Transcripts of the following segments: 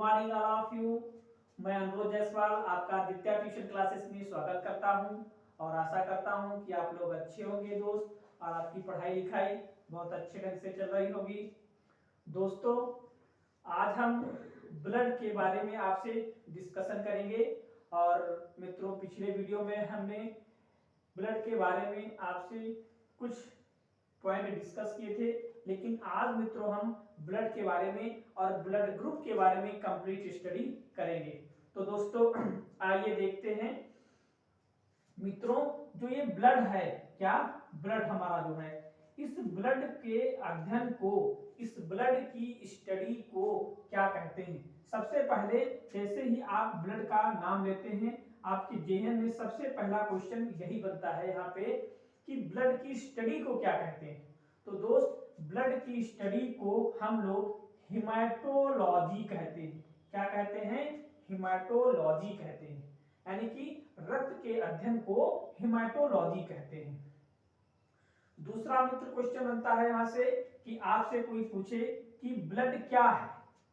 Morning all of you. मैं अनुरोध जायसवाल आपका आदित्य ट्यूशन क्लासेस में स्वागत करता हूं और आशा करता हूं कि आप लोग अच्छे होंगे दोस्त और आपकी पढ़ाई लिखाई बहुत अच्छे ढंग से चल रही होगी। दोस्तों, आज हम ब्लड के बारे में आपसे डिस्कशन करेंगे और मित्रों, पिछले वीडियो में हमने ब्लड के बारे में आपसे कुछ पॉइंट डिस्कस किए थे, लेकिन आज मित्रों हम ब्लड के बारे में और ब्लड ग्रुप के बारे में कंप्लीट स्टडी करेंगे। तो दोस्तों आइए देखते हैं मित्रों, जो ये ब्लड है, क्या ब्लड हमारा जो है, इस ब्लड के अध्ययन को, इस ब्लड की स्टडी को क्या कहते हैं। सबसे पहले जैसे ही आप ब्लड का नाम लेते हैं, आपके जेहन में सबसे पहला क्वेश्चन यही बनता है यहाँ पे कि ब्लड की स्टडी को क्या कहते हैं। तो दोस्त, ब्लड की स्टडी को हम लोग हिमेटोलॉजी कहते हैं। क्या कहते हैं? हिमेटोलॉजी कहते हैं, यानी कि रक्त के अध्ययन को हिमेटोलॉजी कहते हैं। दूसरा मित्र क्वेश्चन बनता है यहाँ से कि आपसे कोई पूछे कि ब्लड क्या है,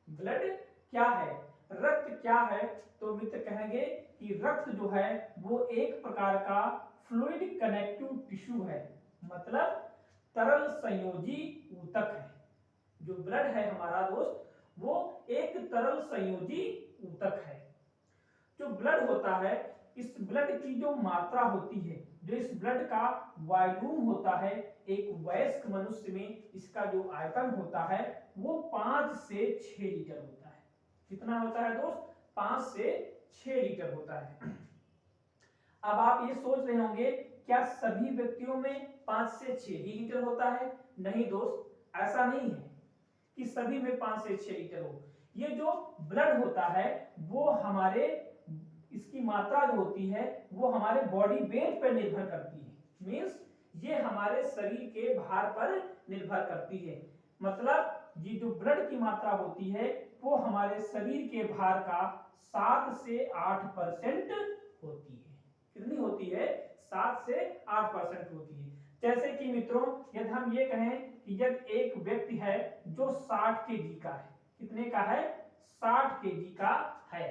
ब्लड क्या है, रक्त क्या है, तो मित्र कहेंगे कि रक्त जो है वो एक प्रकार का फ्लूइड कनेक्टिव टिश्यू है, मतलब तरल संयोजी ऊतक है। जो ब्लड है हमारा दोस्त, वो एक तरल संयोजी ऊतक है। जो ब्लड होता है, इस ब्लड की जो मात्रा होती है, जो इस ब्लड का वॉल्यूम होता है, एक वयस्क मनुष्य में इसका जो आयतन होता है वो 5 से 6 लीटर होता है। कितना होता है दोस्त? 5 से 6 लीटर होता है। अब आप ये सोच रहे होंगे, क्या सभी व्यक्तियों में 5 से 6 ही लीटर होता है? नहीं दोस्त, ऐसा नहीं है कि सभी में 5 से 6 लीटर हो। ये जो ब्लड होता है वो हमारे, इसकी मात्रा जो होती है वो हमारे बॉडी वेट पर निर्भर करती है। मींस ये हमारे शरीर के भार पर निर्भर करती है। मतलब ये जो ब्लड की मात्रा होती है वो हमारे शरीर के भार का 7 से 8% होती है। कितनी होती है? 7 से 8% होती है। जैसे कि मित्रों, यदि हम ये कहें कि यदि एक व्यक्ति है जो 60 केजी का है, कितने का है? 60 केजी का है,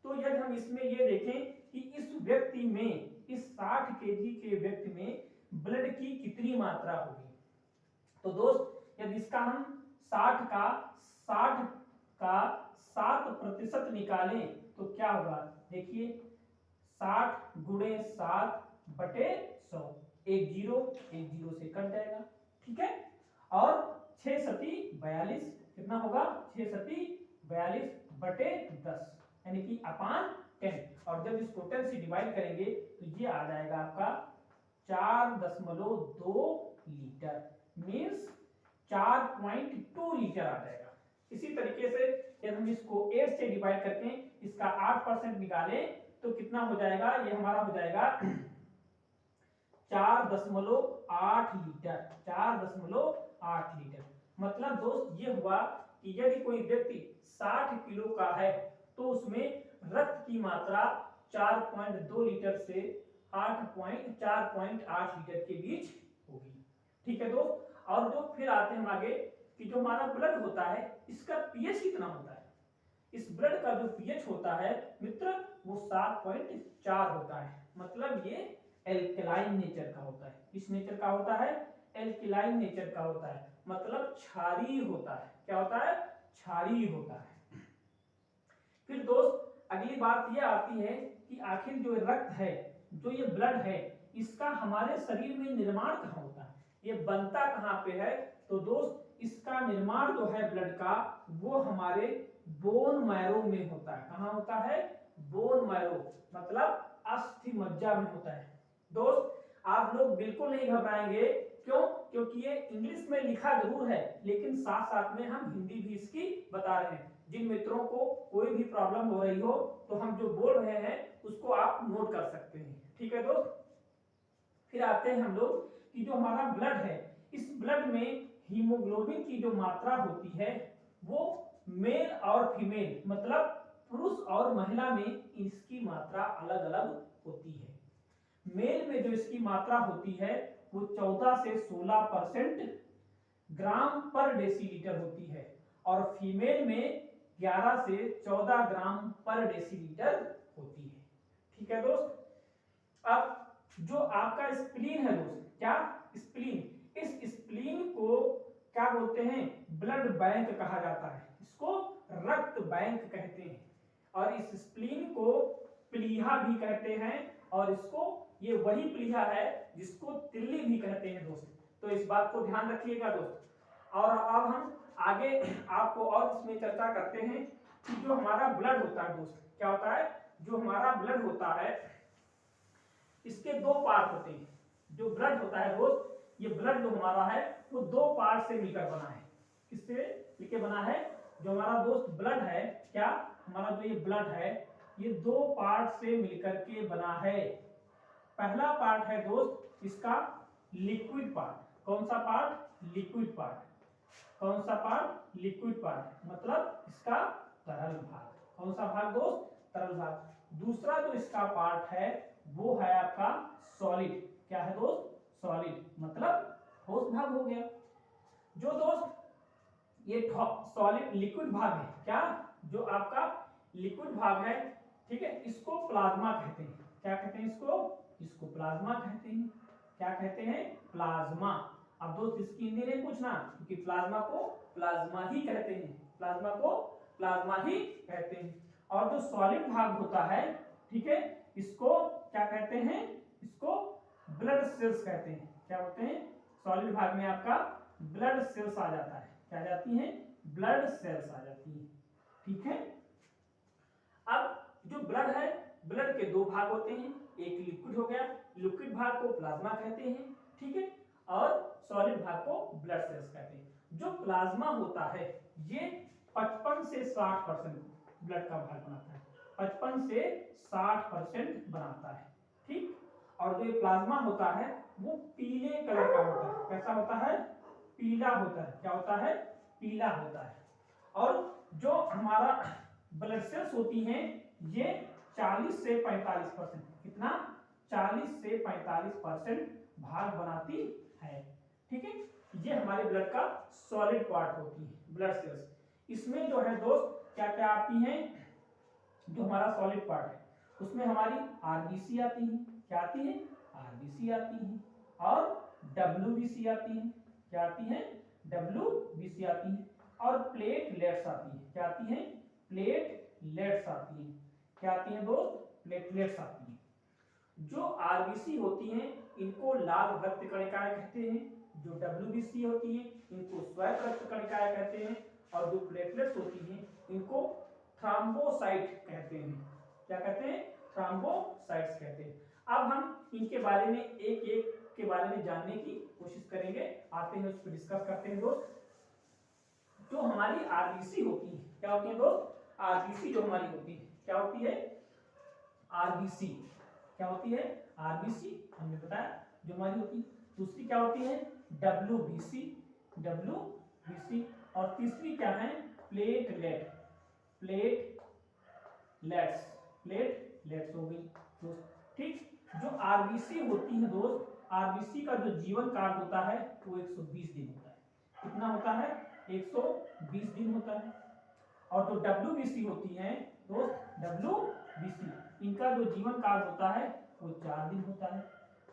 तो यदि हम इसमें ये देखें कि इस व्यक्ति में, इस 60 केजी के व्यक्ति में ब्लड की कितनी मात्रा होगी, तो दोस्त यदि इसका हम 60 का 7% निकालें तो क्या होगा? देखिए, 60 गुणे 7 बटे 100, एक जीरो से कट जाएगा, ठीक है। और 6 सती 42, कितना होगा? 6 सती 42 बटे 10, यानी कि अपान 10। और जब इसको 10 से डिवाइड करेंगे तो ये आ जाएगा आपका 4.2 लीटर, मीन्स 4.2 लीटर आ जाएगा। इसी तरीके से यदि हम इसको 8 से डिवाइड करके इसका 8% निकालें तो कितना हो जाएगा? ये हमारा हो जाएगा 4.8 लीटर, 4.8 लीटर। मतलब दोस्त ये हुआ कि यदि कोई व्यक्ति 60 किलो का है तो उसमें रक्त की मात्रा 4.2 लीटर से 4.8 लीटर के बीच होगी, ठीक है दोस्त। और जो फिर आते हैं आगे कि जो हमारा ब्लड होता है इसका पीएच कितना होता है। इस ब्लड का जो पीएच होता है मित्र वो 7.4 होता है, मतलब ये एल्कलाइन नेचर का होता है। किस नेचर का होता है? एल्कलाइन नेचर का होता है, मतलब क्षारीय होता है। क्या होता है? क्षारीय होता है। फिर दोस्त अगली बात यह आती है कि आखिर जो रक्त है, जो ये ब्लड है, इसका हमारे शरीर में निर्माण कहाँ होता है, ये बनता कहाँ पे है? तो दोस्त इसका निर्माण जो है ब्लड का वो हमारे बोन मैरो में होता है। कहाँ होता है? बोन मैरो, मतलब अस्थि मज्जा में होता है। दोस्त आप लोग बिल्कुल नहीं घबराएंगे, क्यों? क्योंकि ये इंग्लिश में लिखा जरूर है, लेकिन साथ साथ में हम हिंदी भी इसकी बता रहे हैं। जिन मित्रों को कोई भी प्रॉब्लम हो रही हो तो हम जो बोल रहे हैं उसको आप नोट कर सकते हैं, ठीक है दोस्त। फिर आते हैं हम लोग कि जो हमारा ब्लड है, इस ब्लड में हीमोग्लोबिन की जो मात्रा होती है वो मेल और फीमेल, मतलब पुरुष और महिला में इसकी मात्रा अलग अलग होती है। मेल में जो इसकी मात्रा होती है वो 14 से 16% ग्राम पर डेसीलीटर होती है, और फीमेल में 11 से 14 ग्राम पर डेसीलीटर होती है। ठीक है दोस्त। अब जो आपका स्प्लीन है दोस्त, क्या स्प्लीन, इस स्प्लीन को क्या बोलते हैं, ब्लड बैंक कहा जाता है, इसको रक्त बैंक कहते हैं। और इस स्प्लीन को प्लीहा भी कहते हैं, और इसको, ये वही प्लीहा है जिसको तिल्ली भी कहते हैं दोस्त। तो इस बात को ध्यान रखिएगा दोस्त। और अब हम आगे आपको और इसमें चर्चा करते हैं कि जो हमारा ब्लड होता है दोस्त, क्या होता है, जो हमारा ब्लड होता है इसके दो पार्ट होते हैं। जो ब्लड होता है दोस्त, ये ब्लड जो हमारा है वो दो पार्ट से मिलकर बना है। किससे मिलकर बना है, जो हमारा दोस्त ब्लड है, क्या हमारा जो ये ब्लड है ये दो पार्ट से मिलकर के बना है। पहला पार्ट है दोस्त इसका लिक्विड पार्ट। कौन सा पार्ट, लिक्विड पार्ट। कौन सा पार्ट, लिक्विड पार्ट, मतलब इसका तरल भाग। कौन सा भाग दोस्त, तरल भाग। दूसरा जो इसका पार्ट है वो है आपका सॉलिड। क्या है दोस्त, सॉलिड, मतलब ठोस भाग हो गया। जो दोस्त ये सॉलिड लिक्विड भाग है, क्या जो आपका लिक्विड भाग है, ठीक है, इसको प्लाज्मा कहते हैं। क्या कहते हैं इसको, इसको प्लाज्मा कहते हैं। क्या कहते हैं, प्लाज्मा। अब दोस्त इसकी हिंदी नहीं पूछना, क्योंकि प्लाज्मा को प्लाज्मा ही कहते हैं, प्लाज्मा को प्लाज्मा ही कहते हैं। और जो सॉलिड भाग होता है, ठीक है, इसको क्या कहते हैं, इसको ब्लड सेल्स कहते हैं। क्या होते हैं, सॉलिड भाग में आपका ब्लड सेल्स आ जाता है। क्या आ जाती हैं, ब्लड सेल्स आ जाती है। ठीक है। अब जो ब्लड है, ब्लड के दो भाग होते हैं, एक लिक्विड हो गया, लिक्विड भाग को प्लाज्मा कहते हैं, ठीक है, और सॉलिड भाग को ब्लड सेल्स कहते हैं। जो प्लाज्मा होता है ये 55 से 60% ब्लड का भाग बनाता है, 55 से 60% बनाता है। ठीक। और जो ये प्लाज्मा होता है वो पीले कलर का होता है। कैसा होता है, पीला होता है। क्या होता है, पीला होता है। और जो हमारा ब्लड सेल्स होती हैं ये 40 से 45%, कितना, 40 से 45% भाग बनाती है। ठीक है, ये हमारे ब्लड का सॉलिड पार्ट होती है, ब्लड सेल्स। इसमें जो है दोस्त क्या क्या आती हैं, जो हमारा सॉलिड पार्ट है उसमें हमारी आरबीसी आती है। क्या आती है, आरबीसी आती है, और डब्ल्यूबीसी आती है। क्या आती है, डब्ल्यूबीसी आती है, और प्लेटलेट्स आती है। क्या आती है, प्लेटलेट्स आती है। क्या आती है दोस्त, प्लेटलेट्स आती है। जो आरबीसी होती हैं इनको लाल रक्त कणिकाएं कहते हैं, जो डब्ल्यूबीसी होती है इनको श्वेत रक्त कणिकाएं कहते हैं, और जो प्लेटलेट्स होती हैं इनको थ्रोम्बोसाइट कहते हैं। क्या कहते हैं, थ्रोम्बोसाइट्स कहते हैं। अब हम इनके बारे में एक एक के बारे में जानने की कोशिश करेंगे, आते हैं उस पर डिस्कस करते हैं दोस्त। जो हमारी आरबीसी होती है, क्या होती है दोस्त, आरबीसी जो हमारी होती है, क्या होती है, आरबीसी। क्या होती है, आरबीसी हमने बताया जो हमारी होती है। दूसरी क्या होती है, डब्ल्यूबीसी, डब्ल्यूबीसी। और तीसरी क्या है, प्लेटलेट, प्लेटलेट्स, प्लेटलेट्स हो गई दोस्त। ठीक। जो आरबीसी होती है दोस्त, आरबीसी का जो जीवन काल होता है वो 120 दिन होता है। कितना होता है, 120 दिन होता है। और जो डब्ल्यूबीसी होती है दोस्त, डब्ल्यूबीसी, इनका जो जीवन काल होता है वो 4 दिन होता है।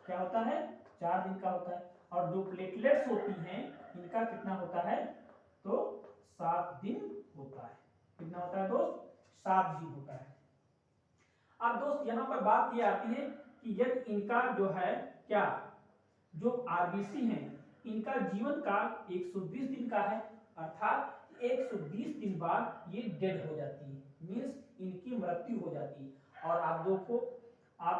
क्या होता है, 4 दिन का होता है। और जो प्लेटलेट्स होती हैं इनका कितना होता है, तो 7 दिन होता है। कितना होता है दोस्त, 7 दिन होता है। अब दोस्त यहाँ पर बात ये आती है कि यदि इनका जो है, क्या जो आरबीसी हैं इनका जीवन काल 120 दिन का है, अर्थात 120 दिन बाद ये डेड हो जाती है, मींस इनकी मृत्यु हो जाती है। और आप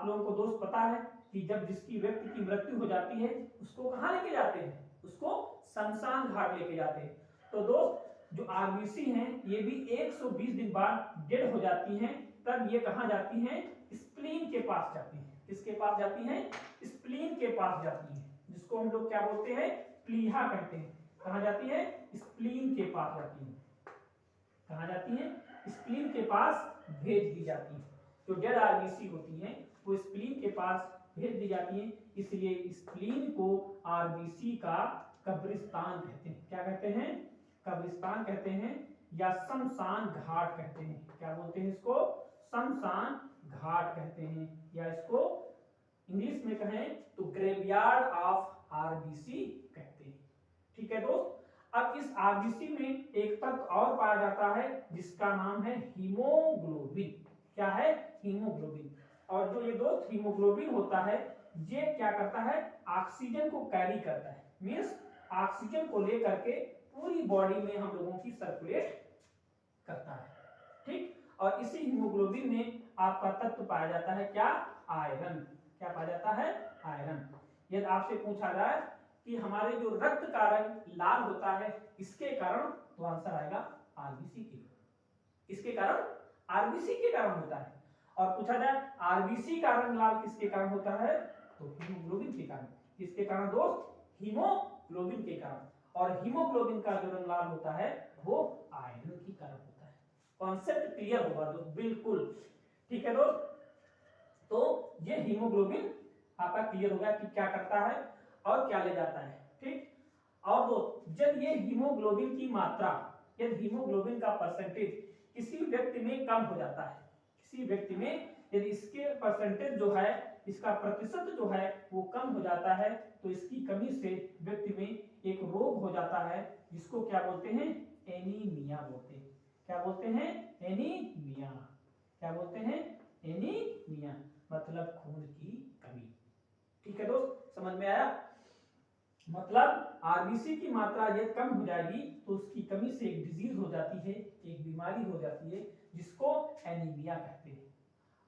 लोगों को दोस्त पता है कि जब जिसकी व्यक्ति की मृत्यु हो जाती है उसको कहाँ लेके जाते हैं, उसको शमशान घाट लेके जाते हैं। तो दोस्त जो आरबीसी हैं ये भी 120 दिन बाद डेड हो जाती हैं, तब ये कहाँ जाती हैं, स्प्लीन के पास जाती हैं। किसके पास जाती हैं, स्प्लीन के पास जाती हैं, जिसको हम लोग क्या बोलते हैं, प्लीहा कहते हैं। कहाँ जाती है, स्प्लीन के पास जाती है। कहाँ जाती है, स्प्लीन के पास भेज दी जाती है। जो डेड आरबीसी होती हैं वो स्प्लीन के पास भेज दी जाती हैं, इसलिए स्प्लीन को आरबीसी का कब्रिस्तान कहते हैं। क्या कहते हैं, कब्रिस्तान कहते हैं या शमशान घाट कहते हैं। क्या बोलते हैं इसको? शमशान घाट कहते हैं, या इसको इंग्लिश में कहें तो ग्रेवयार्ड ऑफ आरबीसी कहते हैं। ठीक है दोस्त, अब इस आरबीसी में एक तत्व और पाया जाता है जिसका नाम है हीमोग्लोबिन। क्या है? हीमोग्लोबिन। और जो ये दोस्त हीमोग्लोबिन होता है, ये क्या करता है? ऑक्सीजन को कैरी करता है, मींस ऑक्सीजन को लेकर के पूरी बॉडी में हम लोगों की सर्कुलेट करता है। ठीक, और इसी हीमोग्लोबिन में आपका तत्व पाया जाता है क्या? आयरन। क्या पाया जाता है? आयरन। यदि आपसे पूछा जाए कि हमारे जो रक्त का रंग लाल होता है इसके कारण, तो आंसर आएगा आरबीसी के। इसके कारण? आरबीसी के कारण होता है। और पूछा जाए आरबीसी का रंग लाल किसके कारण होता है, तो हीमोग्लोबिन के कारण। किसके कारण दोस्त? हीमोग्लोबिन के कारण। और हीमोग्लोबिन का जो रंग लाल होता है वो आयरन के कारण होता है। कॉन्सेप्ट क्लियर होगा दोस्त? बिल्कुल। ठीक है दोस्त, तो ये हीमोग्लोबिन आपका क्लियर हो गया कि क्या करता है और क्या ले जाता है। ठीक, और दोस्त जब ये हीमोग्लोबिन की मात्रा, यदि हीमोग्लोबिन का परसेंटेज किसी व्यक्ति में कम हो जाता है, किसी व्यक्ति में यदि इसके परसेंटेज जो है, इसका प्रतिशत जो है वो कम हो जाता है, तो इसकी कमी से व्यक्ति में एक रोग हो जाता है जिसको क्या बोलते हैं? एनीमिया बोलते हैं। क्या बोलते हैं? एनीमिया। क्या बोलते हैं? एनीमिया, मतलब खून की कमी। ठीक है दोस्त, समझ में आया? मतलब आरबीसी की मात्रा यदि कम हो जाएगी तो उसकी कमी से एक डिजीज हो जाती है, एक बीमारी हो जाती है जिसको एनीमिया कहते हैं।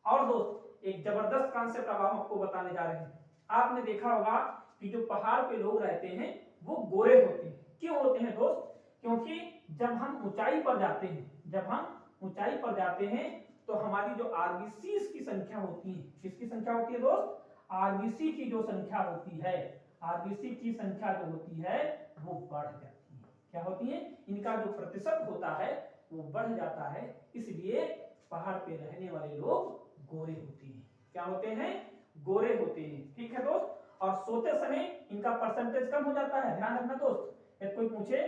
और दोस्त एक जबरदस्त कॉन्सेप्ट अब हम आपको बताने जा रहे हैं। आपने देखा होगा कि जो पहाड़ पे लोग रहते हैं वो गोरे होते हैं। क्यों होते हैं दोस्त? क्योंकि जब हम ऊंचाई पर जाते हैं, जब हम ऊंचाई पर जाते हैं तो हमारी जो आरबीसी की संख्या होती है, किसकी संख्या होती है दोस्त? आरबीसी की जो संख्या होती है, आरबीसी की संख्या जो होती है वो बढ़ जाती है। क्या होती है? इनका जो प्रतिशत होता है वो बढ़ जाता है, इसलिए पहाड़ पे रहने वाले लोग गोरे होते हैं। क्या होते हैं? गोरे होते हैं। ठीक है दोस्त, और सोते समय इनका परसेंटेज कम हो जाता है। ध्यान रखना दोस्त, यदि कोई पूछे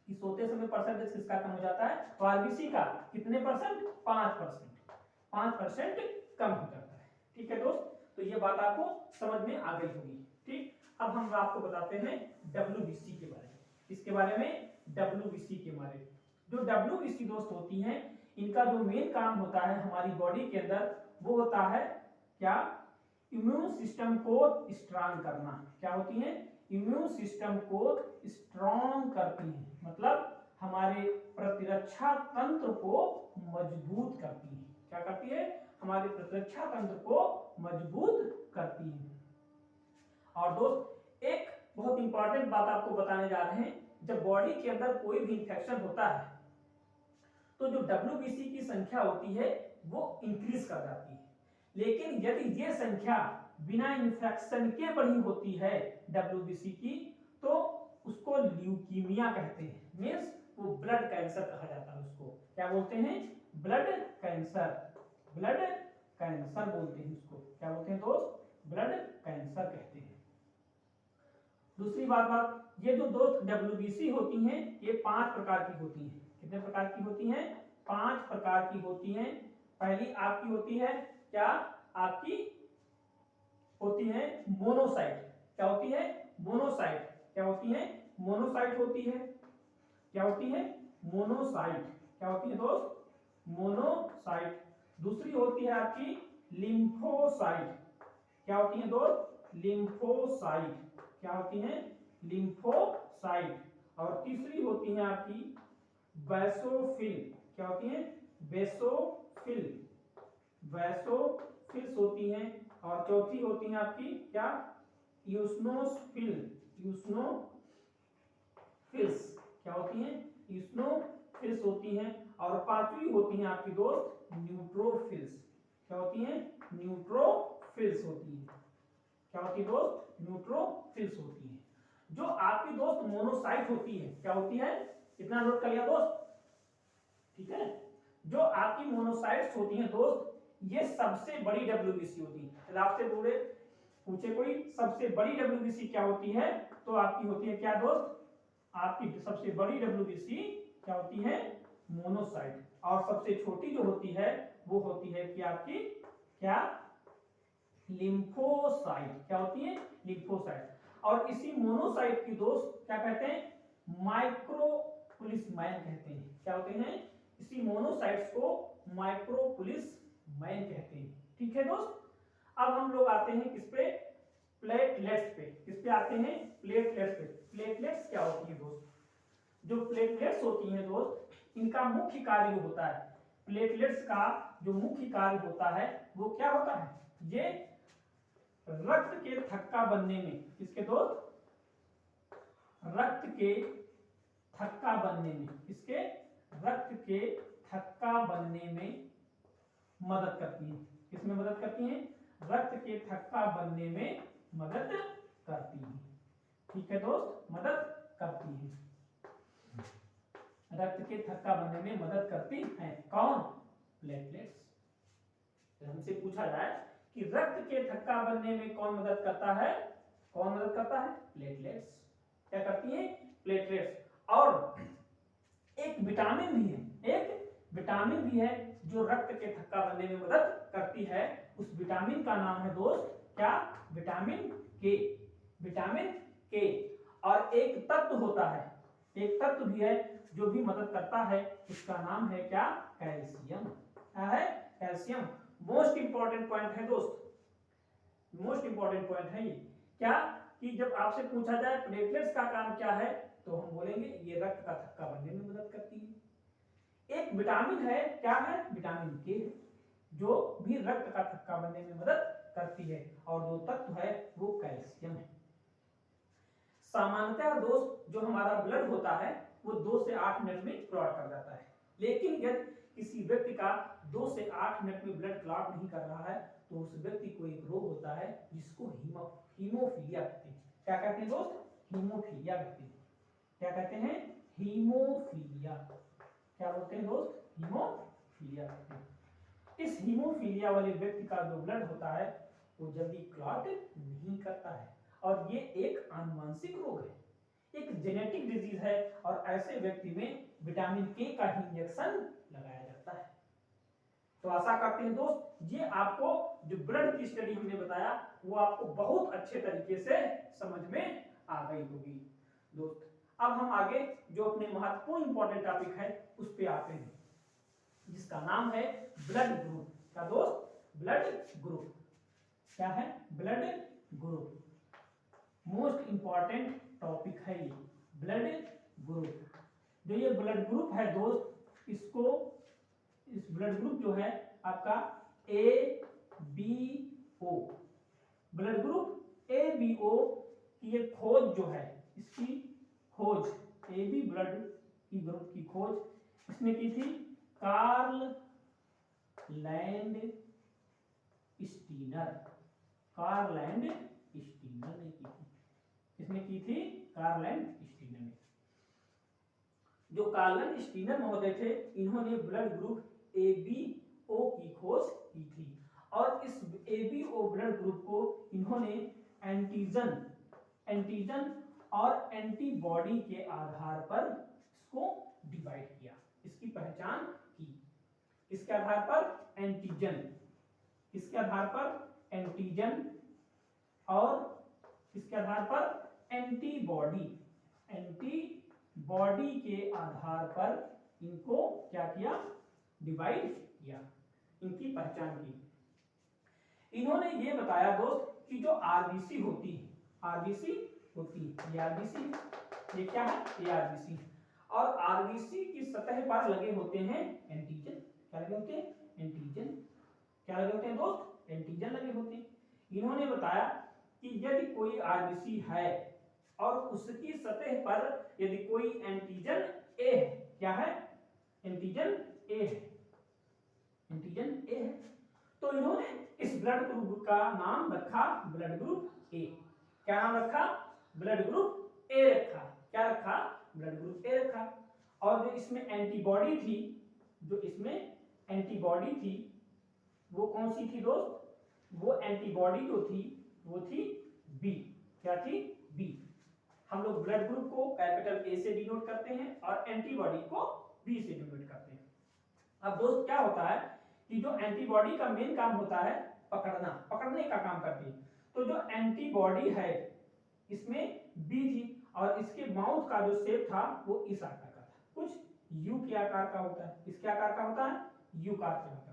कि सोते समय परसेंटेज किसका कम हो जाता है, तो आरबीसी का कितने परसेंट? 5%। 5% कम हो जाता है। ठीक है दोस्त, तो ये बात आपको समझ में आ गई होगी। ठीक, अब हम आपको बताते हैं डब्ल्यूबीसी के बारे में। किसके बारे में? डब्ल्यूबीसी के बारे में। जो डब्ल्यूबीसी दोस्त होती हैं, इनका जो मेन काम होता है हमारी बॉडी के अंदर वो होता है क्या? इम्यून सिस्टम को स्ट्रांग करना। क्या होती है? इम्यून सिस्टम को स्ट्रांग करती है, मतलब हमारे प्रतिरक्षा तंत्र को मजबूत करती है। क्या करती है? हमारे प्रतिरक्षा तंत्र को मजबूत करती है। और दोस्त एक बहुत इंपॉर्टेंट बात आपको बताने जा रहे हैं, जब बॉडी के अंदर कोई भी इंफेक्शन होता है तो जो डब्ल्यूबीसी की संख्या होती है वो इंक्रीज कर जाती है। लेकिन यदि ये संख्या बिना इंफेक्शन के बढ़ी होती है डब्ल्यूबीसी की, तो उसको ल्यूकीमिया कहते हैं, मींस वो ब्लड कैंसर कहा जाता है। उसको क्या बोलते हैं? Blood cancer. ब्लड कैंसर बोलते हैं उसको। क्या बोलते हैं दोस्त? ब्लड कैंसर कहते हैं। दूसरी बात, ये जो दोस्त डब्ल्यूबीसी होती हैं ये 5 प्रकार की होती हैं। कितने प्रकार की होती हैं? 5 प्रकार की होती हैं। पहली आपकी होती है क्या? आपकी होती है मोनोसाइट। क्या होती है? मोनोसाइट। क्या होती है? मोनोसाइट होती है। क्या होती है? मोनोसाइट। क्या होती है दोस्त? मोनोसाइट। दूसरी होती है आपकी लिम्फोसाइट। क्या होती है दोस्त? लिम्फोसाइट। क्या होती है? लिम्फोसाइट। और तीसरी होती है आपकी बेसोफिल। क्या होती है? बेसोफिल। बेसोफिल्स होती हैं। और चौथी होती है आपकी क्या? यूस्नोफिल। यूस्नोफिल्स। क्या होती हैं? यूस्नोफिल्स होती हैं। और पांचवी होती है आपकी दोस्त न्यूट्रोफिल्स। क्या होती हैं? न्यूट्रोफिल्स होती है। क्या होती है दोस्त? न्यूट्रोफिल्स होती है। जो आपकी दोस्त मोनोसाइट होती है, क्या होती है? इतना नोट कर लिया दोस्त? ठीक है, जो आपकी मोनोसाइट्स होती हैं दोस्त, ये सबसे बड़ी डब्ल्यूबीसी होती है। आपसे बोले पूछे कोई सबसे बड़ी डब्ल्यूबीसी क्या होती है, तो आपकी होती है क्या दोस्त? आपकी सबसे बड़ी डब्ल्यूबीसी क्या होती है? मोनोसाइट, और सबसे छोटी जो होती है वो होती है कि आपकी क्या, लिम्फोसाइट। क्या होती है, लिम्फोसाइट। और इसी मोनोसाइट की दोस्त क्या कहते हैं, माइक्रोपुलिसमैन कहते हैं। क्या होते हैं, इसी मोनोसाइट्स को माइक्रोपुलिसमैन कहते हैं। ठीक है दोस्त। अब हम लोग आते हैं किस पे, प्लेटलेट्स पे। किस पे आते हैं, प्लेटलेट्स पे। प्लेटलेट्स क्या होती है दोस्त, जो प्लेटलेट्स होती हैं दोस्त, इनका मुख्य कार्य होता है, प्लेटलेट्स का जो मुख्य कार्य होता है वो क्या होता है, ये रक्त के थक्का बनने में, किसके दोस्त, रक्त के थक्का बनने में, किसके, रक्त के थक्का बनने में मदद करती है। किसमें मदद करती हैं, रक्त के थक्का बनने में मदद करती है। ठीक है दोस्त, मदद करती है, रक्त के थक्का बनने में मदद करती हैं। कौन, प्लेटलेट्स। हमसे पूछा जाए कि रक्त के थक्का बनने में कौन मदद करता है, कौन मदद करता है, प्लेटलेट्स। क्या करती है, प्लेटलेट्स। और एक विटामिन भी है, एक विटामिन भी है जो रक्त के थक्का बनने में मदद करती है। उस विटामिन का नाम है दोस्त क्या, विटामिन के, विटामिन के। और एक तत्व होता है, एक तत्व भी है जो भी मदद करता है, उसका नाम है क्या, कैल्शियम। क्या है, कैल्शियम। मोस्ट इंपॉर्टेंट पॉइंट है दोस्त, मोस्ट इंपॉर्टेंट पॉइंट है ये। क्या कि जब आपसे पूछा जाए प्लेटलेट्स का काम क्या है, तो हम बोलेंगे ये रक्त का थक्का बनने में मदद करती है। एक विटामिन है, क्या है, विटामिन के, जो भी रक्त का थक्का बनने में मदद करती है। और जो तत्व है वो कैल्शियम है। सामान्यतः दोस्त जो हमारा ब्लड होता है वो 2 से 8 मिनट में क्लॉट कर जाता है, लेकिन यदि किसी व्यक्ति का 2 से 8 मिनट में ब्लड क्लॉट नहीं कर रहा है तो उस व्यक्ति को एक रोग होता है जिसको हीमोफीलिया कहते हैं। क्या कहते हैं दोस्त, हीमोफीलिया कहते हैं। क्या कहते हैं, हीमोफीलिया। क्या बोलते हैं दोस्त, हीमोफीलिया कहते हैं। इस हीमोफीलिया वाले व्यक्ति का जो ब्लड होता है वो जल्दी क्लॉट नहीं करता है, और ये एक आनुवंशिक रोग है, एक जेनेटिक डिजीज है। और ऐसे व्यक्ति में विटामिन के का इंजेक्शन लगाया जाता है। तो आशा करते हैं दोस्त ये आपको जो ब्लड की स्टडी हमने बताया वो आपको बहुत अच्छे तरीके से समझ में आ गई होगी दोस्त। अब हम आगे जो अपने महत्वपूर्ण इंपॉर्टेंट टॉपिक है उस पे आते हैं, जिसका नाम है ब्लड ग्रुप। क्या दोस्त, ब्लड ग्रुप। क्या है, blood group. Most important topic है ये, ब्लड ग्रुप। जो ये ब्लड ग्रुप है दोस्त, इसको, इस ब्लड ग्रुप जो है आपका ABO, ब्लड ग्रुप ABO की ये खोज जो है, इसकी खोज, AB ब्लड की ग्रुप की खोज इसने की थी Karl Landsteiner. Karl Landsteiner ने की थी। किसने की थी, कार्ल लैंड स्टीनर ने। जो कार्ल लैंड स्टीनर महोदय थे, इन्होंने ब्लड ग्रुप ABO की खोज की थी। और इस ABO ब्लड ग्रुप को इन्होंने एंटीजन और एंटीबॉडी के आधार पर इसको डिवाइड किया, इसकी पहचान की। इसके आधार पर एंटीजन, इसके आधार पर एंटीजन और इसके आधार पर एंटीबॉडी, एंटीबॉडी के आधार पर इनको क्या किया, डिवाइड किया, इनकी पहचान की। इन्होंने ये बताया दोस्त कि जो आरबीसी होती है, आरबीसी होती है, ये आरबीसी, ये क्या है, ये आरबीसी। और आरबीसी की सतह पर लगे होते हैं एंटीजन। क्या लगे होते हैं, एंटीजन। क्या लगे होते हैं दोस्त, एंटीजन लगे होते हैं। इन्होंने बताया कि यदि कोई आरबीसी है और उसकी सतह पर यदि कोई एंटीजन ए है, क्या है, एंटीजन ए है, एंटीजन ए है, तो इन्होंने इस ब्लड ग्रुप का नाम रखा ब्लड ग्रुप ए। क्या नाम रखा, ब्लड ग्रुप ए रखा। क्या रखा, ब्लड ग्रुप ए रखा। और जो इसमें एंटीबॉडी थी, जो इसमें एंटीबॉडी थी वो कौन सी थी दोस्त, वो एंटीबॉडी जो थी वो थी बी। क्या थी, बी। हम लोग ब्लड ग्रुप को कैपिटल ए से डिनोट करते हैं और एंटीबॉडी को बी से डिनोट करते हैं। अब दोस्त क्या होता है कि जो एंटीबॉडी का मेन काम होता है पकड़ने का काम करती है। तो जो एंटीबॉडी है इसमें बी थी और इसके माउथ का जो शेप था वो इस आकार का था, कुछ यू के आकार का होता है। किसके आकार का होता है? यू का आकार का।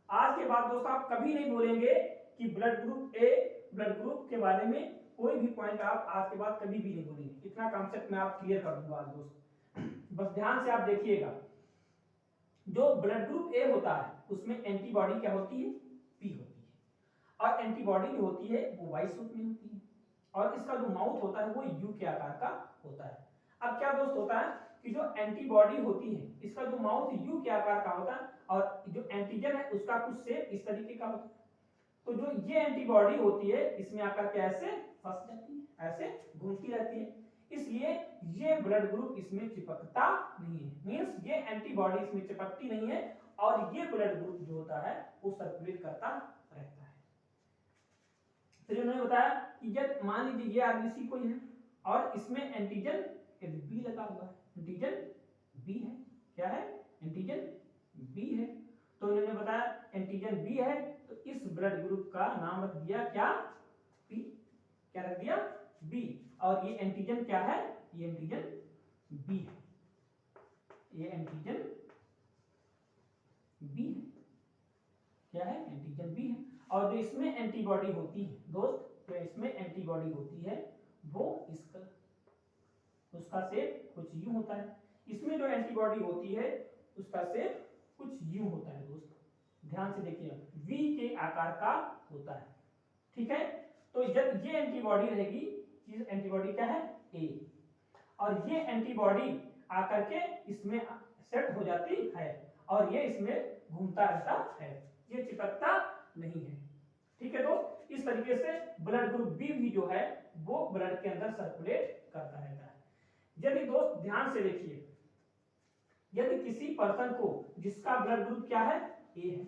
आज के बाद दोस्तों आप कभी नहीं बोलेंगे कि blood group A blood group के बारे में कोई भी पॉइंट आप आज के बाद कभी भी नहीं बोलेंगे। इतना कॉन्सेप्ट मैं आप क्लियर कर दूंगा आज दोस्त। बस ध्यान से आप देखिएगा, जो ब्लड ग्रुप ए होता है उसमें एंटीबॉडी क्या होती है? पी होती है। और एंटीबॉडी जो होती है वो वाई सूत्र में होती है और इसका जो माउथ होता है वो यू के आकार का होता है। अब क्या दोस्त होता है कि जो एंटीबॉडी होती है इसका जो माउथ यू के आकार का होता है और जो एंटीजन है उसका कुछ शेप इस तरीके का होता है। तो जो ये एंटीबॉडी होती है इसमें आकर के ऐसे फंस जाती है, ऐसे घूमती रहती है, इसलिए ये ब्लड ग्रुप इसमें चिपकता नहीं है। मींस ये एंटीबॉडी इसमें चिपकती नहीं है और ये ब्लड ग्रुप जो होता है वो सर्कुलेट करता रहता है। फिर उन्होंने बताया कि जब मान लीजिए ये आरबीसी कोई है और इसमें एंटीजन बी लगा हुआ है, एंटीजन बी है, क्या है? एंटीजन बी है। तो उन्होंने बताया एंटीजन बी है तो इस ब्लड ग्रुप का नाम रख दिया क्या? पी। क्या रख दिया? बी। और ये एंटीजन क्या है? ये एंटीजन बी है, ये एंटीजन बी है, क्या है? एंटीजन बी है। और जो इसमें एंटीबॉडी होती है दोस्त, जो इसमें एंटीबॉडी होती है वो इसका उसका शेप कुछ यूं होता है। इसमें जो एंटीबॉडी होती है उसका शेप कुछ यूं होता है दोस्त, ध्यान से देखिए, वी के आकार का होता है, ठीक है। तो जब ये एंटीबॉडी रहेगी, ये एंटीबॉडी क्या है? ए, और ये एंटीबॉडी आकर के इसमें सेट हो जाती है और ये इसमें घूमता रहता है, ये चिपकता नहीं है, ठीक है दोस्त। इस तरीके से ब्लड ग्रुप बी भी जो है वो ब्लड के अंदर सर्कुलेट करता रहता है। यदि दोस्त ध्यान से देखिए, यदि किसी पर्सन को जिसका ब्लड ग्रुप क्या है? ए है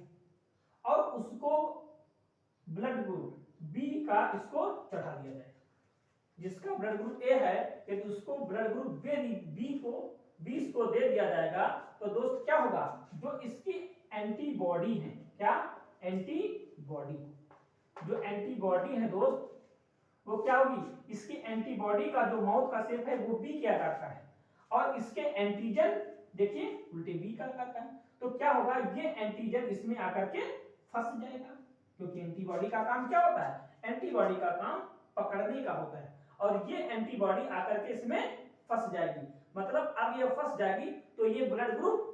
और उसको ब्लड ग्रुप बी का इसको चढ़ा दिया जाए, जिसका ब्लड ग्रुप ए है यदि उसको ब्लड ग्रुप बी को दे दिया जाएगा तो दोस्त क्या होगा? जो इसकी एंटीबॉडी है, क्या? एंटीबॉडी, जो एंटीबॉडी है दोस्त वो क्या होगी? इसकी एंटीबॉडी का जो माउथ का शेप है वो बी के आकार का है और इसके एंटीजन देखिए उल्टे बी का आकार का है। तो क्या होगा? ये एंटीजन इसमें आकर के फंस जाएगा, क्योंकि एंटीबॉडी का काम क्या होता है? एंटीबॉडी का काम पकड़ने का होता है और ये एंटीबॉडी आकर के इसमें फंस जाएगी। मतलब अब ये फंस जाएगी तो ये ब्लड ग्रुप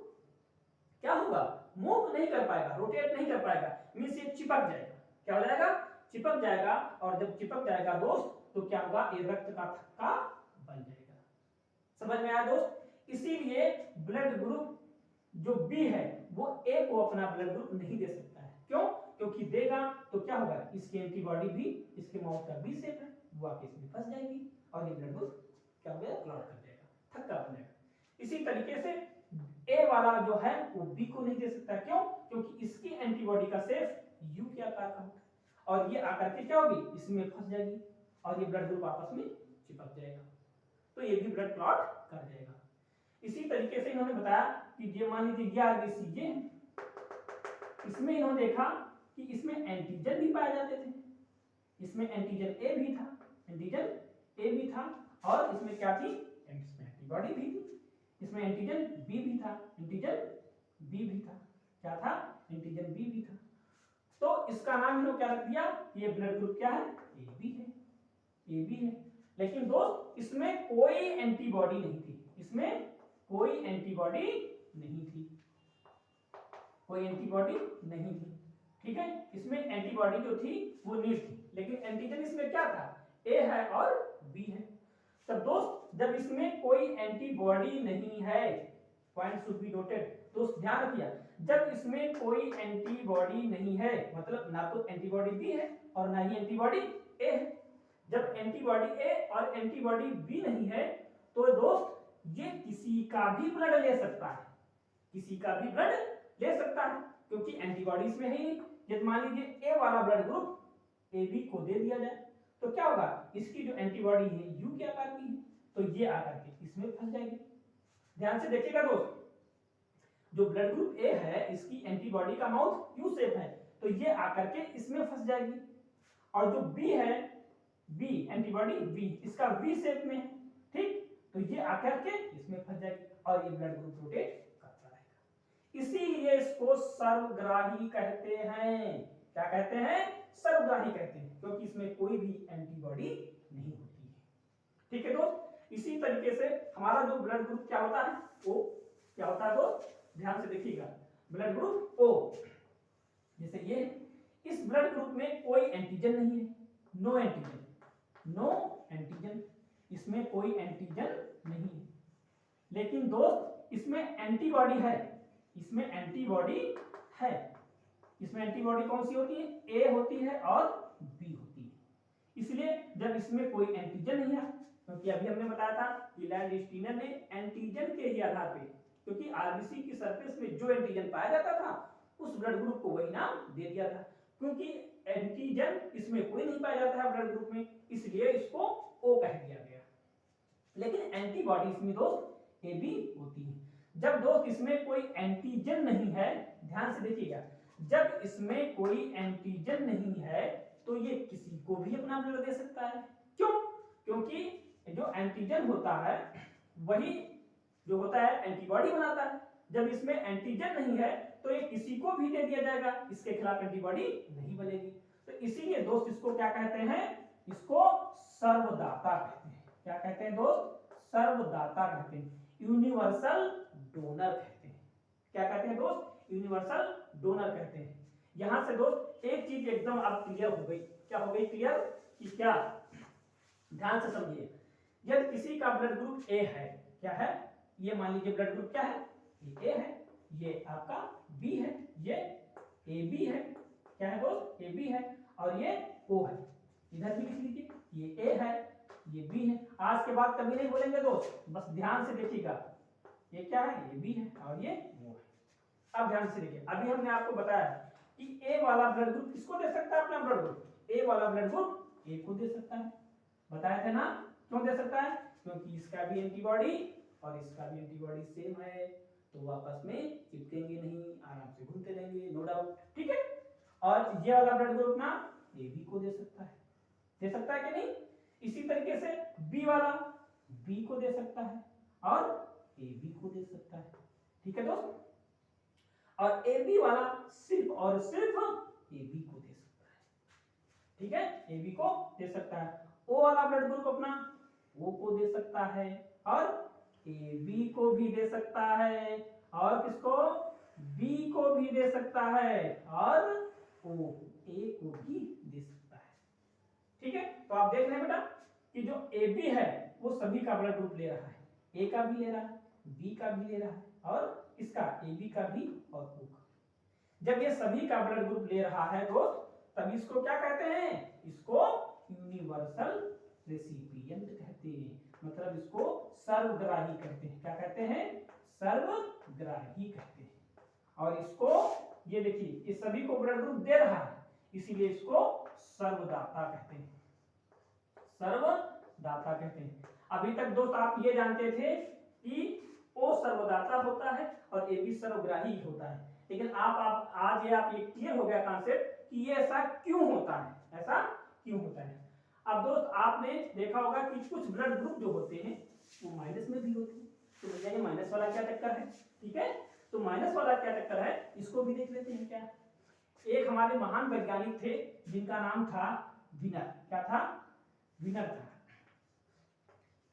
क्या होगा? मूव नहीं कर पाएगा, रोटेट नहीं कर पाएगा, मींस ये चिपक जाएगा। क्या हो जाएगा? चिपक जाएगा। और जब चिपक जाएगा दोस्त तो क्या होगा? ये रक्त का थक्का बन जाएगा। समझ में आया दोस्त? इसीलिए ब्लड ग्रुप जो बी है वो ए को अपना ब्लड ग्रुप नहीं दे सकता है। क्यों? क्योंकि देगा तो क्या होगा? इसकी एंटीबॉडी भी इसके माउथ का बी शेप है, वो आके इसमें फंस जाएगी और ये ब्लड ग्रुप क्या हो गया? क्लॉट कर जाएगा, थक्का बन जाएगा। इसी तरीके से ए वाला जो है वो बी को नहीं दे सकता। क्यों? क्योंकि इसकी एंटीबॉडी का शेप यू के आकार का होता है और ये आकर के क्या होगी? इसमें फंस जाएगी और ये ब्लड ग्रुप आपस में चिपक जाएगा, तो ये भी ब्लड क्लॉट कर जाएगा। इसी तरीके से इन्होंने बताया कि ये मान लीजिए ये आरबीसी ये है, इसमें इन्होंने देखा कि इसमें एंटीजन भी पाए जाते थे, इसमें एंटीजन ए भी था, एंटीजन ए भी था और इसमें क्या थी? इसमें एंटीबॉडी भी थी, इसमें एंटीजन बी भी था, एंटीजन बी भी था, क्या था? एंटीजन बी भी था। तो इसका नाम इन्होंने क्या रख दिया? ये ब्लड ग्रुप क्या है? ए बी है, ए बी है। लेकिन दोस्त इसमें कोई एंटीबॉडी नहीं थी, इसमें कोई एंटीबॉडी नहीं थी, कोई एंटीबॉडी नहीं थी, ठीक है। इसमें एंटीबॉडी जो थी वो नील थी, लेकिन एंटीजन इसमें क्या था? ए है और बी है। तब दोस्त जब इसमें कोई एंटीबॉडी नहीं है, पॉइंट शुड बी नोटेड दोस्त, ध्यान रखिए, जब इसमें कोई एंटीबॉडी नहीं है मतलब ना तो एंटीबॉडी बी है और ना ही एंटीबॉडी ए है। जब एंटीबॉडी ए और एंटीबॉडी बी नहीं है तो दोस्त ये किसी का भी ब्लड ले सकता है, किसी का भी ब्लड ले सकता है, क्योंकि एंटीबॉडी इसमें है ही नहीं। जब मान लीजिए ए वाला ब्लड ग्रुप ए बी को दे दिया जाए तो क्या होगा? इसकी जो एंटीबॉडी है यू के आकार की है तो ये आकर के इसमें फंस जाएगी। ध्यान से देखिएगा दोस्त, जो ब्लड ग्रुप ए है इसकी एंटीबॉडी का माउथ यू शेप है, तो ये आकर के इसमें फंस जाएगी। और जो बी है, बी एंटीबॉडी बी इसका वी शेप में है, ठीक, तो ये आकर के इसमें फंस जाएगी और ये ब्लड ग्रुप रोटेट करता रहेगा। इसीलिए इसको सर्वग्राही कहते हैं। क्या कहते हैं? सर्वग्राही कहते हैं, क्योंकि इसमें कोई भी एंटीबॉडी नहीं होती है। ठीक है दोस्त, इसी तरीके से हमारा जो ब्लड ग्रुप क्या होता है, ओ क्या होता है दोस्त, ध्यान से देखिएगा, ब्लड ग्रुप ओ, जैसे ये, इस ब्लड ग्रुप में कोई एंटीजन नहीं है, नो एंटीजन, नो एंटीजन, इसमें कोई एंटीजन नहीं है। लेकिन दोस्त इसमें एंटीबॉडी है, इसमें एंटीबॉडी है। इसमें एंटीबॉडी कौन सी होती है? ए होती है और बी होती है। इसलिए जब इसमें कोई एंटीजन नहीं है, क्योंकि अभी हमने बताया था कि लैंडस्टीनर ने एंटीजन के ही आधार पे, क्योंकि आरबीसी की सरफेस में जो एंटीजन पाया जाता था उस ब्लड ग्रुप को वही नाम दे दिया था। क्योंकि एंटीजन इसमें कोई नहीं पाया जाता है ब्लड ग्रुप में, इसलिए इसको ओ कह दिया गया। लेकिन एंटीबॉडी इसमें दोस्त ए बी होती है। जब दोस्त इसमें कोई एंटीजन नहीं है, ध्यान से देखिएगा, जब इसमें कोई एंटीजन नहीं है तो ये किसी को भी अपना ब्लड दे सकता है। क्यों? क्योंकि जो एंटीजन होता है वही जो होता है एंटीबॉडी बनाता है। जब इसमें एंटीजन नहीं है तो ये किसी को भी दे दिया जाएगा, इसके खिलाफ एंटीबॉडी नहीं बनेगी। तो इसीलिए दोस्त इसको क्या कहते हैं? इसको सर्वदाता कहते हैं। क्या कहते हैं दोस्त? सर्वदाता कहते हैं, यूनिवर्सल डोनर कहते हैं। क्या कहते हैं दोस्त? यूनिवर्सल डोनर कहते हैं। यहां से दोस्त एक चीज एकदम अब क्लियर हो गई। क्या हो गई क्लियर? कि क्या, ध्यान से समझिए, यदि किसी का ब्लड ग्रुप ए है, क्या है, ये मान लीजिए ब्लड ग्रुप क्या है, ये ए है, ये आपका बी है, ये ए बी है, क्या है दोस्त, ए बी है, और ये ओ है। इधर भी लिख लीजिए, ये ए है, ये बी है। आज के बाद कभी नहीं बोलेंगे दोस्त, बस ध्यान से देखिएगा, ये क्या है, ये बी है और ये ओ है। अब ध्यान से देखिए, अभी हमने आपको बताया कि ए वाला ब्लड ग्रुप किसको दे सकता है अपना ब्लड ग्रुप? ए वाला ब्लड ग्रुप ए को दे सकता है। बताया थे ना, क्यों दे सकता है? क्योंकि इसका भी एंटीबॉडी और इसका भी एंटीबॉडी सेम है, तो आपस में चिपकेंगे नहीं, आराम से घूमते रहेंगे, नो डाउट। ठीक है, और ये वाला ब्लड ग्रुप ना ए बी को दे सकता है। दे सकता है कि नहीं? इसी तरीके से बी वाला बी को दे सकता है और ए बी को दे सकता है। ठीक है दोस्त, और ए बी वाला सिर्फ और सिर्फ ए बी को दे सकता है। ठीक है, ए बी को दे सकता है। ओ वाला ब्लड ग्रुप अपना ओ को दे सकता है और ए बी को भी दे सकता है, और किसको? बी को भी दे सकता है और ओ ए को भी दे सकता है। ठीक है, तो आप देख रहे हैं बेटा कि जो ए बी है वो सभी का ब्लड ग्रुप ले रहा है, ए का भी ले रहा है, बी का भी ले रहा है और इसका ए बी का भी और ओ का। जब ये सभी का ब्लड ग्रुप ले रहा है दोस्त, तब इसको क्या कहते हैं? इसको यूनिवर्सल रेसिपिएंट कहते हैं, मतलब इसको सर्वग्राही कहते हैं। क्या कहते हैं? सर्वग्राही कहते हैं। और इसको ये देखिए, इस सभी को ब्लड ग्रुप दे रहा है, इसीलिए इसको सर्वदाता कहते हैं। सर्वदाता कहते हैं। अभी तक दोस्त आप ये जानते थे कि ओ सर्वदाता होता है और ए बी सर्वग्राही होता है, लेकिन आप आज ये क्लियर हो गया कॉन्सेप्ट कि ये ऐसा क्यों होता है, ऐसा क्यों होता है। अब दोस्त आपने देखा होगा कि कुछ ब्लड ग्रुप जो होते हैं वो माइनस में भी होते हैं, तो भैया ये माइनस वाला क्या चक्कर है? ठीक है, तो माइनस वाला क्या चक्कर है इसको भी देख लेते हैं। क्या, एक हमारे महान वैज्ञानिक थे जिनका नाम था विनर। क्या था? विनर था।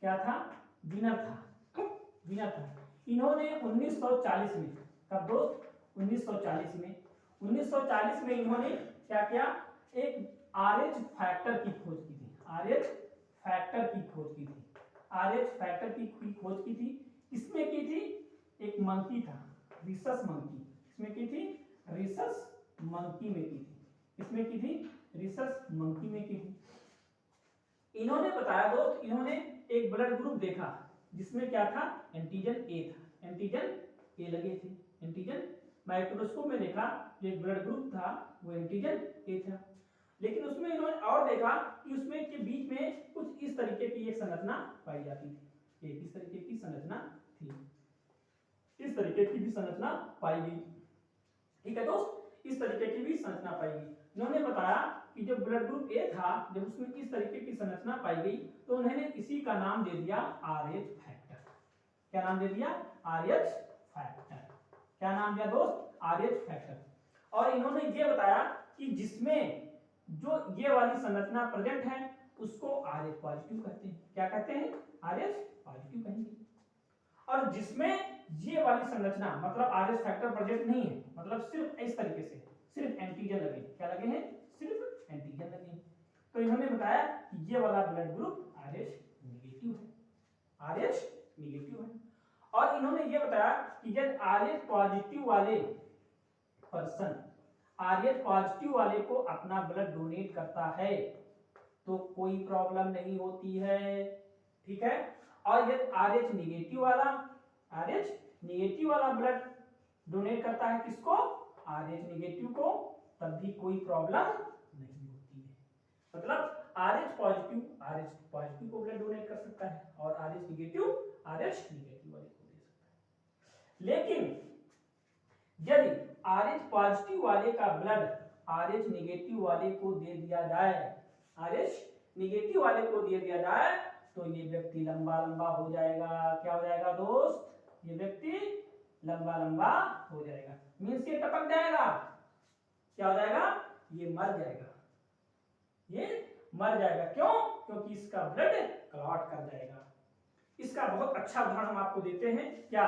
क्या था? विनर था। विनर था। इन्होंने 1940 में, कब दोस्त? 1940 में इन्होंने क्या किया? एक RH फैक्टर की खोज की थी। RH फैक्टर की खोज की थी। RH फैक्टर की खोज की थी। किसमें की थी? एक मंकी था, रिसस मंकी। किसमें की थी? रिसस मंकी में की थी। किसमें की थी? रिसस मंकी में की थी। इन्होंने बताया दोस्त, इन्होंने एक ब्लड ग्रुप देखा जिसमें क्या था? एंटीजन ए था, एंटीजन ए लगे थे। एंटीजन माइक्रोस्कोप में देखा जो एक ब्लड ग्रुप था वो एंटीजन ए था, लेकिन उसमें इन्होंने और देखा कि उसमें के बीच में कुछ इस तरीके की एक संरचना पाई जाती थी। एक इस तरीके की संरचना थी। इस तरीके की भी संरचना पाई गई। ठीक है दोस्त, इस तरीके की भी संरचना पाई गई। उन्होंने बताया कि जो ब्लड ग्रुप ए था, जब उसमें इस तरीके की संरचना पाई गई तो उन्होंने इसी का नाम दे दिया RH फैक्टर। क्या नाम दे दिया? RH factor. क्या नाम दिया दोस्त? RH factor. और इन्होंने ये बताया कि जिसमें जो ये वाली संरचना प्रेजेंट है उसको RH पॉजिटिव कहते हैं। क्या कहते हैं? RH पॉजिटिव कहेंगे। और जिसमें ये वाली संरचना मतलब RH फैक्टर प्रेजेंट नहीं है, मतलब सिर्फ इस तरीके से सिर्फ एंटीजन लगे। क्या लगे हैं? सिर्फ एंटीजन लगे हैं। तो इन्होंने बताया कि ये वाला ब्लड ग्रुप RH नेगेटिव है। RH नेगेटिव है। और इन्होंने ये बताया कि जब RH पॉजिटिव वाले पर्सन RH पॉजिटिव वाले को अपना ब्लड डोनेट करता है तो कोई प्रॉब्लम नहीं होती है। ठीक है। और यदि RH नेगेटिव वाला ब्लड डोनेट करता है किसको? RH नेगेटिव को, तब भी कोई प्रॉब्लम नहीं होती है। मतलब RH पॉजिटिव को ब्लड डोनेट कर सकता है और RH नेगेटिव वाले को दे सकता है। लेकिन यदि RH पॉजिटिव वाले का ब्लड RH नेगेटिव वाले को दे दिया जाए, RH नेगेटिव वाले को दे दिया जाए तो ये व्यक्ति लंबा लंबा हो जाएगा। क्या हो जाएगा दोस्त? ये व्यक्ति लंबा लंबा हो जाएगा, मीन्स ये टपक जाएगा। क्या हो जाएगा? ये मर जाएगा। ये मर जाएगा। क्यों? क्योंकि इसका ब्लड क्लॉट कर जाएगा। इसका बहुत अच्छा उदाहरण हम आपको देते हैं। क्या?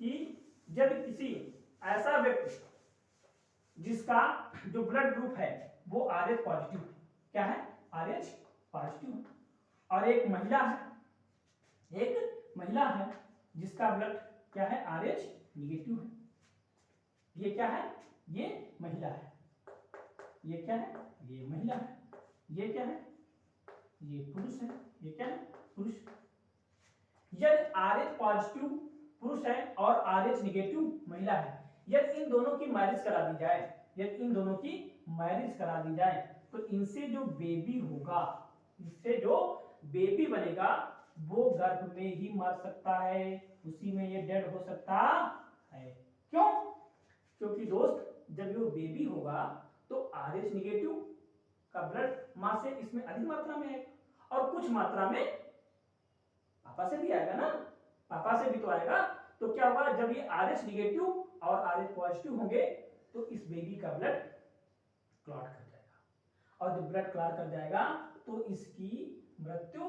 कि जब किसी ऐसा व्यक्ति जिसका जो ब्लड ग्रुप है वो RH पॉजिटिव है। क्या है? RH पॉजिटिव है। और एक महिला है जिसका ब्लड क्या है? RH नेगेटिव है। ये क्या है? ये महिला है। ये क्या है? ये महिला है। ये क्या है? ये पुरुष है। ये क्या है? पुरुष। यदि RH पॉजिटिव पुरुष है और RH नेगेटिव महिला है, यदि इन दोनों की मैरिज करा दी जाए तो इनसे जो बेबी होगा, इससे जो बेबी बनेगा वो गर्भ में ही मर सकता है, उसी में ये डेड हो सकता है। क्यों? क्योंकि दोस्त जब वो बेबी होगा तो RH नेगेटिव का ब्लड मां से इसमें अधिक मात्रा में आएगा और कुछ मात्रा में पापा से भी आएगा ना, पापा से भी तो आएगा। तो क्या होगा? जब ये RH नेगेटिव और RH पॉजिटिव होंगे तो इस बेबी का ब्लड क्लॉट कर जाएगा और जब ब्लड क्लॉट कर जाएगा तो इसकी मृत्यु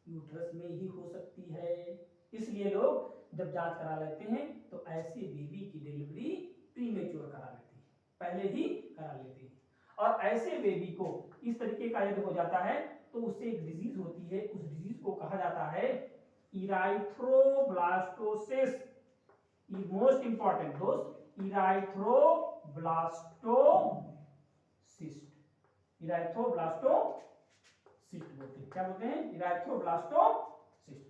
यूट्रस में ही हो सकती है। इसलिए लोग जब जांच करा लेते हैं तो ऐसे बेबी की डिलीवरी प्रीमेच्योर करा लेते हैं, पहले ही करा लेते हैं। और ऐसे बेबी को इस तरीके का यदि हो जाता है तो उससे एक डिजीज होती है, उस डिजीज को कहा जाता है इराइथ्रोब्लास्टोसिस। मोस्ट इंपॉर्टेंट दोस्त, इराइथ्रोब्लास्टोसिस्ट बोलते हैं। क्या बोलते हैं? इराइथ्रोब्लास्टोसिस्ट।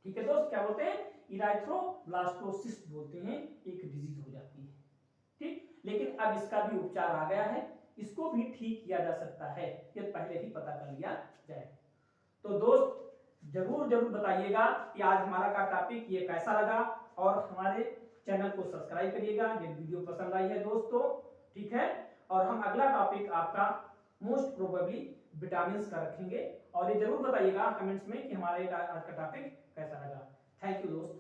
ठीक है दोस्त, क्या बोलते हैं? इराइथ्रोब्लास्टोसिस्ट बोलते हैं। एक डिजीज हो जाती है। ठीक, लेकिन अब इसका भी उपचार आ गया है, इसको भी ठीक किया जा सकता है, ये पहले ही पता कर लिया जाए। तो दोस्त जरूर जरूर बताइएगा कि आज हमारा का टॉपिक ये कैसा लगा और हमारे चैनल को सब्सक्राइब करिएगा ये वीडियो पसंद आई है दोस्तों। ठीक है, और हम अगला टॉपिक आपका मोस्ट प्रोबेबली विटामिन का रखेंगे और ये जरूर बताइएगा कमेंट्स में कि हमारे आज का टॉपिक कैसा लगा। थैंक यू दोस्त।